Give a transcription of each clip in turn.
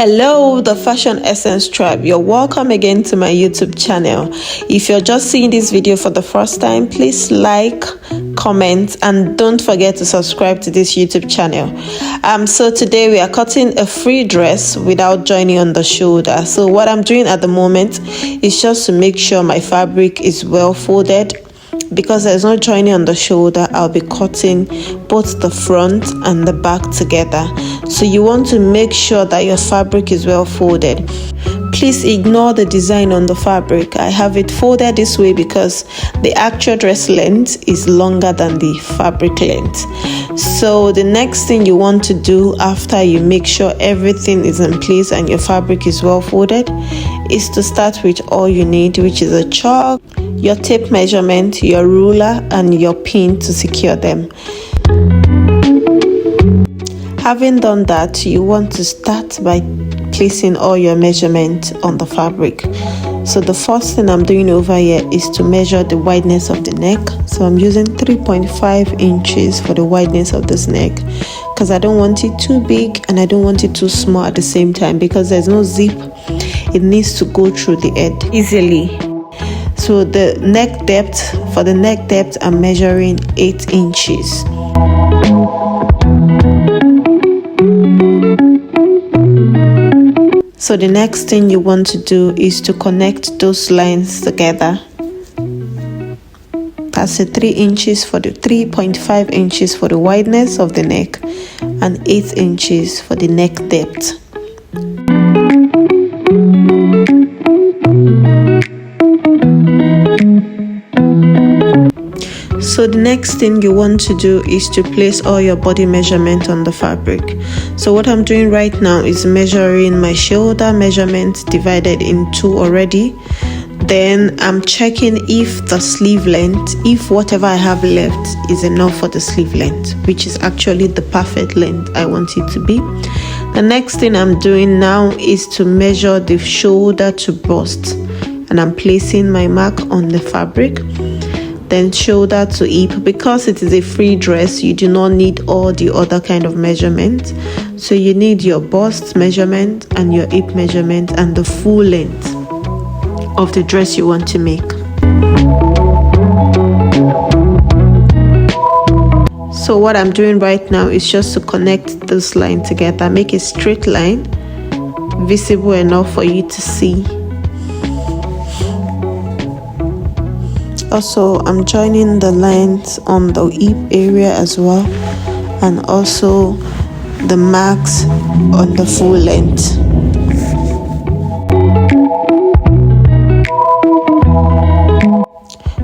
Hello, the Fashion Essence Tribe. You're welcome again to my YouTube channel. If you're just seeing this video for the first time, please like, comment, and don't forget to subscribe to this YouTube channel. So today we are cutting a free dress without joining on the shoulder. So what I'm doing at the moment is just to make sure my fabric is well folded. Because there's no joining on the shoulder, I'll be cutting both the front and the back together. So you want to make sure that your fabric is well folded. Please ignore the design on the fabric. I have it folded this way because the actual dress length is longer than the fabric length. So the next thing you want to do after you make sure everything is in place and your fabric is well folded is to start with all you need, which is a chalk, your tape measurement, your ruler, and your pin to secure them. Having done that, you want to start by placing all your measurement on the fabric. So the first thing I'm doing over here is to measure the wideness of the neck. So I'm using 3.5 inches for the wideness of this neck because I don't want it too big and I don't want it too small at the same time, because there's no zip. It needs to go through the head easily. So the neck depth, for the neck depth, I'm measuring 8 inches. So the next thing you want to do is to connect those lines together. That's a 3.5 inches for the wideness of the neck and 8 inches for the neck depth. So the next thing you want to do is to place all your body measurement on the fabric. So what I'm doing right now is measuring my shoulder measurement divided in 2 already. Then I'm checking if the sleeve length, if whatever I have left is enough for the sleeve length, which is actually the perfect length I want it to be. The next thing I'm doing now is to measure the shoulder to bust, and I'm placing my mark on the fabric. Then shoulder to hip. Because it is a free dress, you do not need all the other kind of measurement. So you need your bust measurement and your hip measurement and the full length of the dress you want to make. So what I'm doing right now is just to connect this line together, make a straight line visible enough for you to see. Also, I'm joining the lines on the hip area as well, and also the marks on the full length.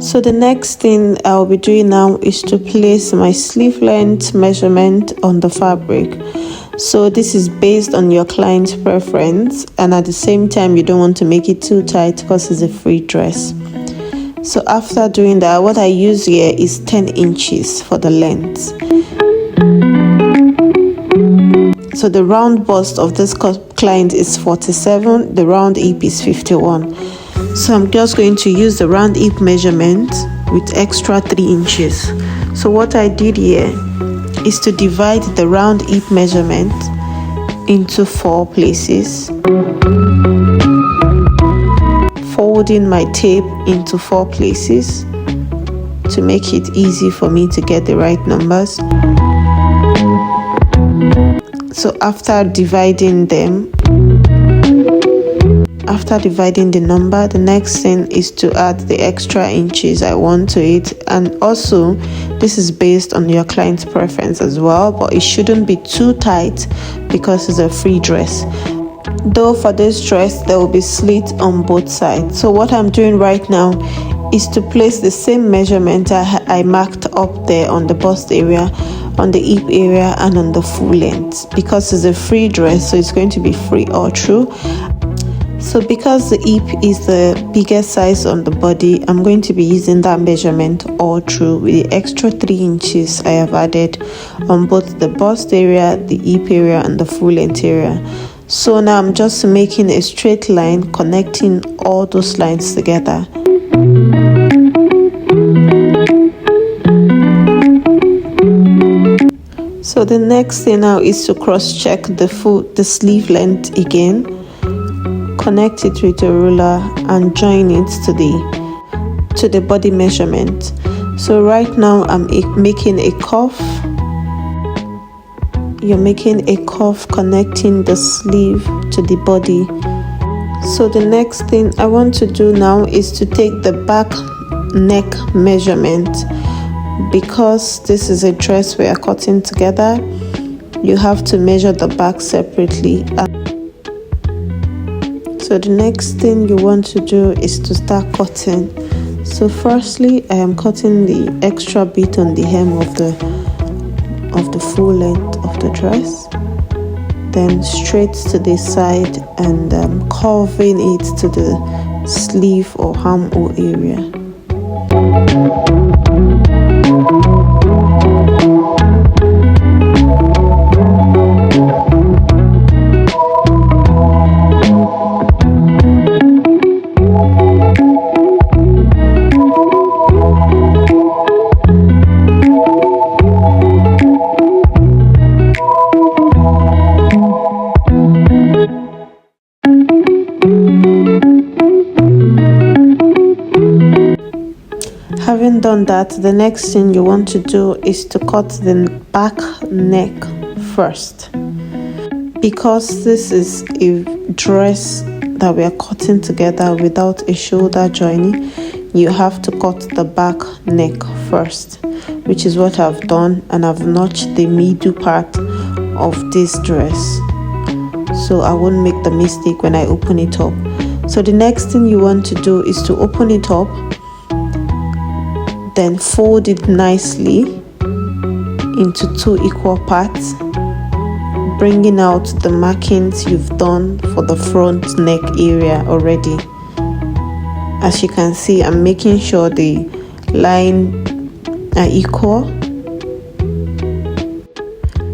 So the next thing I'll be doing now is to place my sleeve length measurement on the fabric. So this is based on your client's preference, and at the same time you don't want to make it too tight because it's a free dress. So after doing that, what I use here is 10 inches for the length. So the round bust of this client is 47, the round hip is 51. So I'm just going to use the round hip measurement with extra 3 inches. So what I did here is to divide the round hip measurement into 4 places, folding my tape into 4 places to make it easy for me to get the right numbers. So after dividing the number, the next thing is to add the extra inches I want to it. And also this is based on your client's preference as well, but it shouldn't be too tight because it's a free dress. Though for this dress there will be slit on both sides. So what I'm doing right now is to place the same measurement I marked up there on the bust area, on the hip area, and on the full length, because it's a free dress, so it's going to be free all through. So because the hip is the biggest size on the body, I'm going to be using that measurement all through with the extra 3 inches I have added on both the bust area, the hip area, and the full length area. So now I'm just making a straight line connecting all those lines together. So the next thing now is to cross-check the sleeve length again. Connect it with a ruler and join it to the body measurement. So right now I'm making a cuff. You're making a cuff connecting the sleeve to the body. So the next thing I want to do now is to take the back neck measurement. Because this is a dress we are cutting together, you have to measure the back separately. So the next thing you want to do is to start cutting. So firstly, I am cutting the extra bit on the hem of the full length of the dress, then straight to the side and curving it to the sleeve or armhole area. Having done that, the next thing you want to do is to cut the back neck first. Because this is a dress that we are cutting together without a shoulder joining, you have to cut the back neck first, which is what I've done, and I've notched the middle part of this dress so I won't make the mistake when I open it up. So the next thing you want to do is to open it up, then fold it nicely into 2 equal parts, bringing out the markings you've done for the front neck area already. As you can see, I'm making sure the line are equal.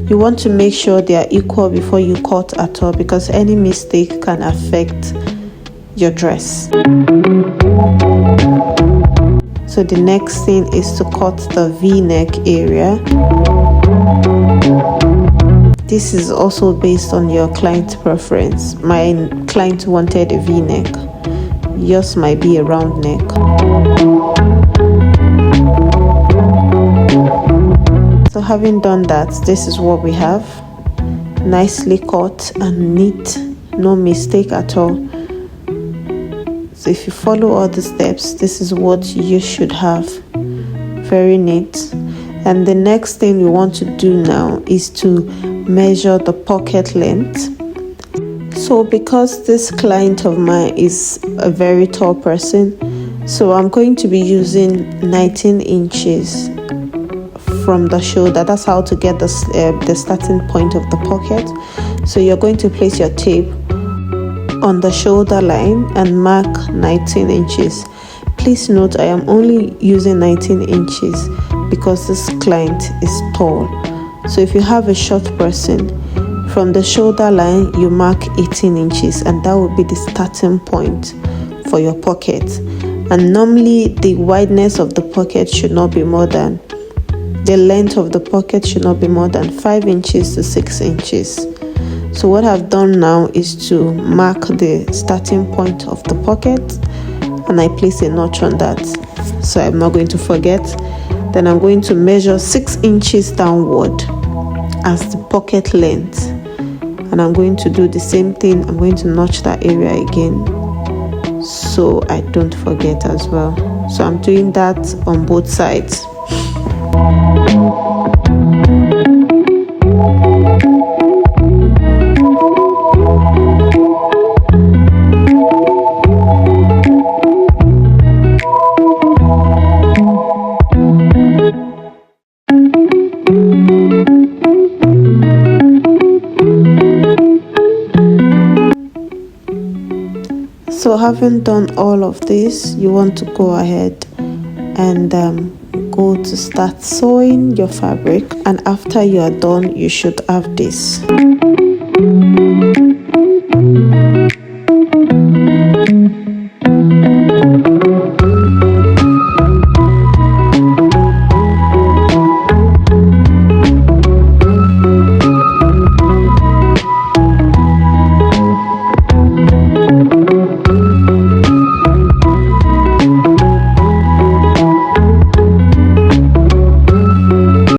You want to make sure they are equal before you cut at all, because any mistake can affect your dress. So the next thing is to cut the V-neck area. This is also based on your client's preference. My client wanted a V-neck. Yours might be a round neck. So having done that, this is what we have. Nicely cut and neat, no mistake at all. So if you follow all the steps, this is what you should have. Very neat. And the next thing we want to do now is to measure the pocket length. So because this client of mine is a very tall person, so I'm going to be using 19 inches from the shoulder. That's how to get the starting point of the pocket. So you're going to place your tape on the shoulder line and mark 19 inches. Please note I am only using 19 inches because this client is tall. So if you have a short person, from the shoulder line you mark 18 inches, and that will be the starting point for your pocket. And normally the wideness of the pocket should not be more than, the length of the pocket should not be more than 5 inches to 6 inches. So what I've done now is to mark the starting point of the pocket, and I place a notch on that so I'm not going to forget. Then I'm going to measure 6 inches downward as the pocket length, and I'm going to do the same thing. I'm going to notch that area again so I don't forget as well. So I'm doing that on both sides. So having done all of this, you want to go ahead and go to start sewing your fabric, and after you are done you should have this.